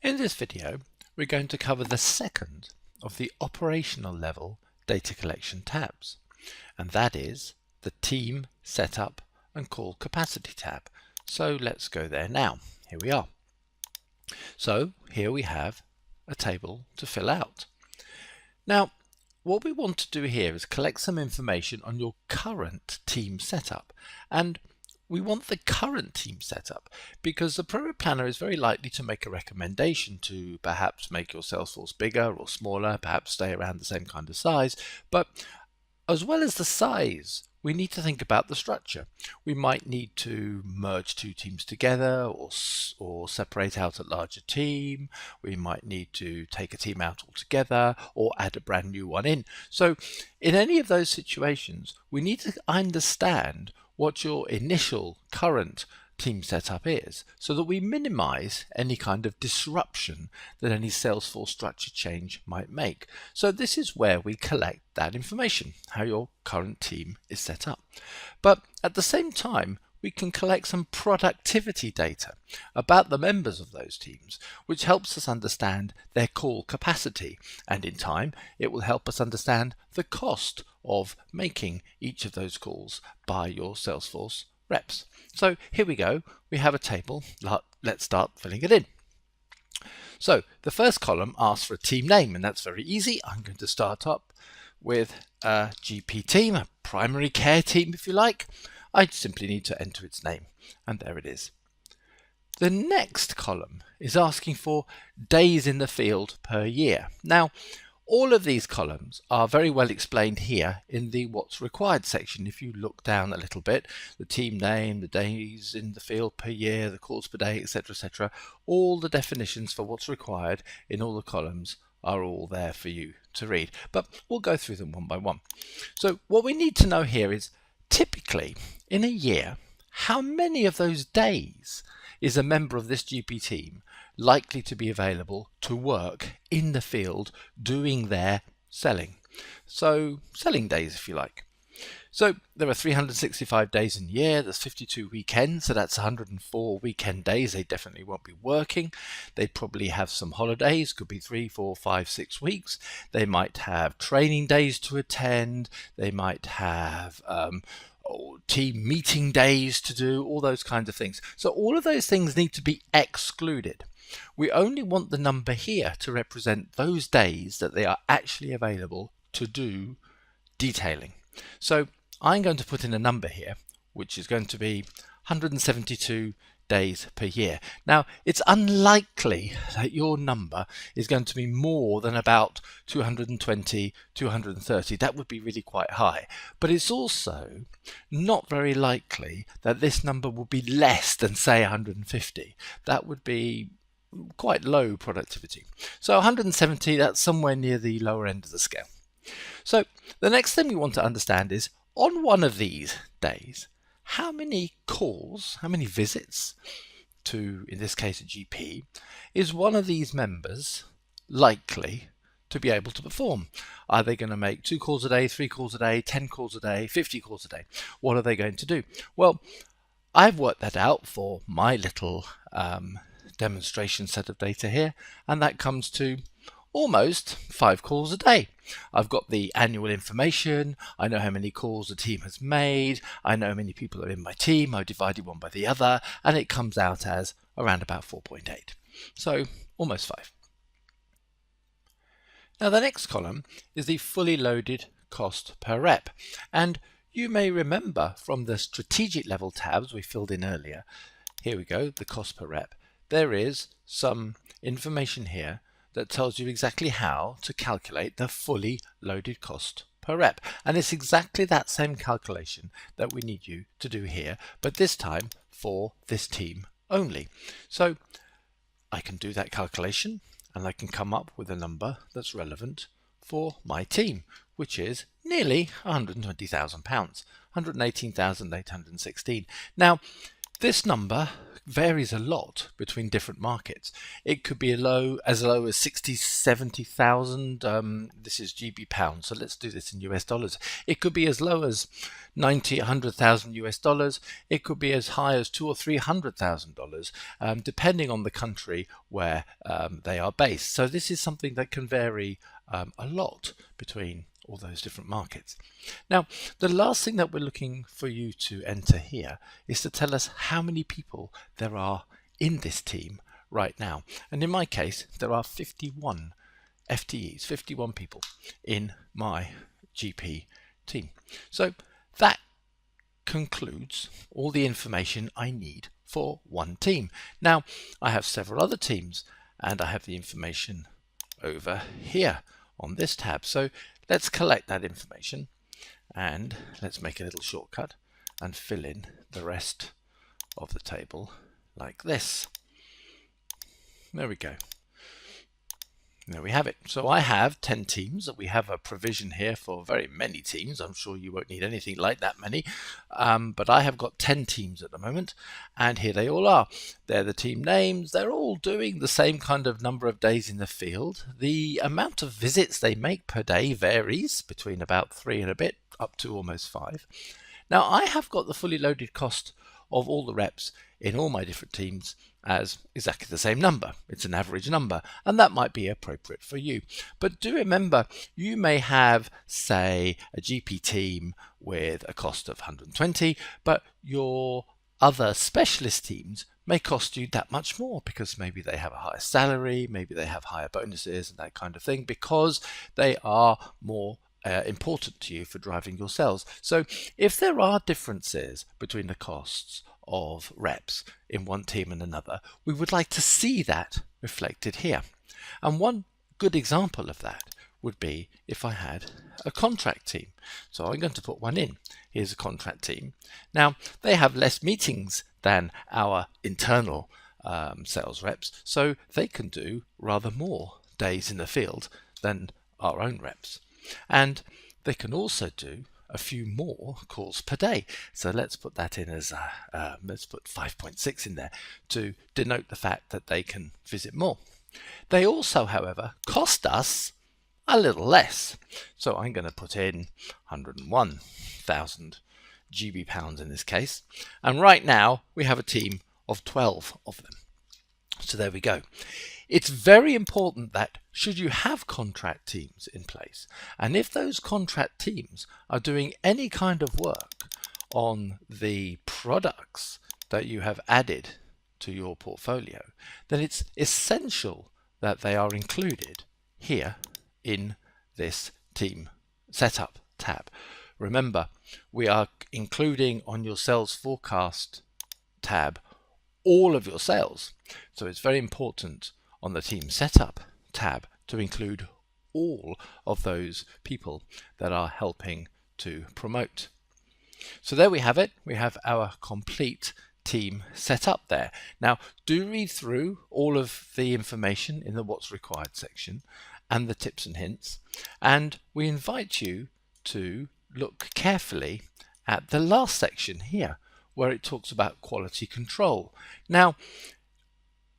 In this video, we're going to cover the second of the operational level data collection tabs, and that is the Team Setup and Call Capacity tab. So let's go there now. Here we are. So here we have a table to fill out. Now, what we want to do here is collect some information on your current team setup, and we want the current team setup because the Project Planner is very likely to make a recommendation to perhaps make your Salesforce bigger or smaller, perhaps stay around the same kind of size. But as well as the size, we need to think about the structure. We might need to merge two teams together or separate out a larger team. We might need to take a team out altogether or add a brand new one in. So in any of those situations, we need to understand what your initial current team setup is so that we minimize any kind of disruption that any Salesforce structure change might make. So this is where we collect that information, how your current team is set up. But at the same time, we can collect some productivity data about the members of those teams, which helps us understand their call capacity, and in time it will help us understand the cost of making each of those calls by your Salesforce reps. So here we go, we have a table. Let's start filling it in. So the first column asks for a team name, and that's very easy. I'm going to start up with a GP team, a primary care team if you like. I simply need to enter its name, and there it is. The next column is asking for days in the field per year. Now, all of these columns are very well explained here in the what's required section. If you look down a little bit, the team name, the days in the field per year, the calls per day, etc., etc., all the definitions for what's required in all the columns are all there for you to read. But we'll go through them one by one. So what we need to know here is typically in a year, how many of those days is a member of this GP team likely to be available to work in the field doing their selling? So selling days, if you like. So there are 365 days in a year, there's 52 weekends, so that's 104 weekend days. They definitely won't be working. They'd probably have some holidays, could be 3, 4, 5, 6 weeks. They might have training days to attend. They might have team meeting days to do, all those kinds of things. So all of those things need to be excluded. We only want the number here to represent those days that they are actually available to do detailing. So I'm going to put in a number here, which is going to be 172 days per year. Now, it's unlikely that your number is going to be more than about 220, 230. That would be really quite high. But it's also not very likely that this number will be less than, say, 150. That would be quite low productivity. So 170, that's somewhere near the lower end of the scale. So the next thing we want to understand is, on one of these days, how many calls, how many visits to, in this case, a GP, is one of these members likely to be able to perform? Are they going to make 2 calls a day, 3 calls a day, 10 calls a day, 50 calls a day? What are they going to do? Well, I've worked that out for my little demonstration set of data here, and that comes to almost 5 calls a day. I've got the annual information, I know how many calls the team has made, I know how many people are in my team, I've divided one by the other, and it comes out as around about 4.8. So almost 5. Now the next column is the fully loaded cost per rep, and you may remember from the strategic level tabs we filled in earlier, here we go, the cost per rep, there is some information here that tells you exactly how to calculate the fully loaded cost per rep. And it's exactly that same calculation that we need you to do here, but this time for this team only. So I can do that calculation and I can come up with a number that's relevant for my team, which is nearly £120,000, 118,816. Now, This number varies a lot between different markets. It could be as low as 60, 70,000. This is GB pounds, so let's do this in US dollars. It could be as low as 90, 100,000 US dollars. It could be as high as $200,000 or $300,000, depending on the country where they are based. So this is something that can vary a lot between all those different markets. Now, the last thing that we're looking for you to enter here is to tell us how many people there are in this team right now. And in my case, there are 51 FTEs, 51 people in my GP team. So that concludes all the information I need for one team. Now, I have several other teams, and I have the information over here on this tab. So let's collect that information, and let's make a little shortcut and fill in the rest of the table like this. There we go. There we have it. So I have 10 teams. We have a provision here for very many teams. I'm sure you won't need anything like that many, but I have got 10 teams at the moment, and here they all are. They're the team names. They're all doing the same kind of number of days in the field. The amount of visits they make per day varies between about 3 and a bit up to almost 5. Now I have got the fully loaded cost of all the reps in all my different teams as exactly the same number. It's an average number, and that might be appropriate for you. But do remember, you may have, say, a GP team with a cost of 120, but your other specialist teams may cost you that much more because maybe they have a higher salary, maybe they have higher bonuses and that kind of thing, because they are more important to you for driving your sales. So if there are differences between the costs of reps in one team and another, we would like to see that reflected here. And one good example of that would be if I had a contract team. So I'm going to put one in. Here's a contract team. Now they have less meetings than our internal sales reps, so they can do rather more days in the field than our own reps. And they can also do a few more calls per day. So let's put that in as let's put 5.6 in there to denote the fact that they can visit more. They also, however, cost us a little less. So I'm going to put in 101,000 GB pounds in this case. And right now we have a team of 12 of them. So there we go. It's very important that should you have contract teams in place, and if those contract teams are doing any kind of work on the products that you have added to your portfolio, then it's essential that they are included here in this team setup tab. Remember, we are including on your sales forecast tab all of your sales. So it's very important on the team setup tab to include all of those people that are helping to promote. So there we have it. We have our complete team set up there. Now do read through all of the information in the what's required section and the tips and hints, and we invite you to look carefully at the last section here where it talks about quality control. Now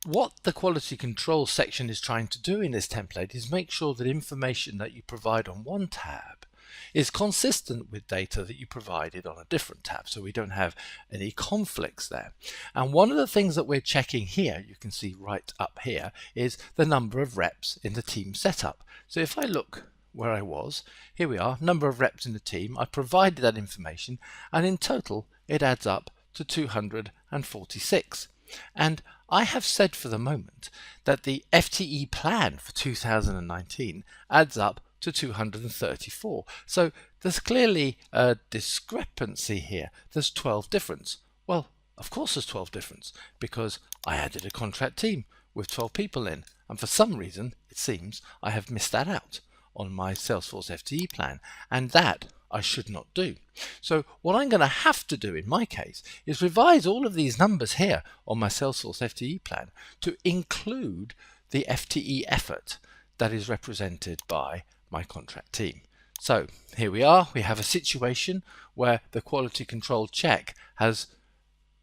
what the quality control section is trying to do in this template is make sure that information that you provide on one tab is consistent with data that you provided on a different tab, so we don't have any conflicts there. And one of the things that we're checking here, you can see right up here, is the number of reps in the team setup. So if I look where I was, here we are, number of reps in the team, I provided that information, and in total it adds up to 246. And I have said for the moment that the FTE plan for 2019 adds up to 234. So there's clearly a discrepancy here. There's 12 difference. Well, of course there's 12 difference because I added a contract team with 12 people in, and for some reason it seems I have missed that out on my Salesforce FTE plan, and that I should not do. So what I'm going to have to do in my case is revise all of these numbers here on my Salesforce FTE plan to include the FTE effort that is represented by my contract team. So here we are. We have a situation where the quality control check has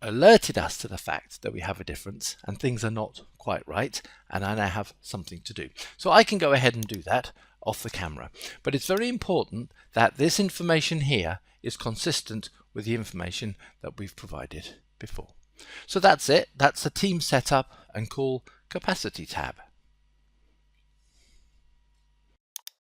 alerted us to the fact that we have a difference and things are not quite right, and I now have something to do. So I can go ahead and do that off the camera. But it's very important that this information here is consistent with the information that we've provided before. So that's it. That's the team setup and call capacity tab.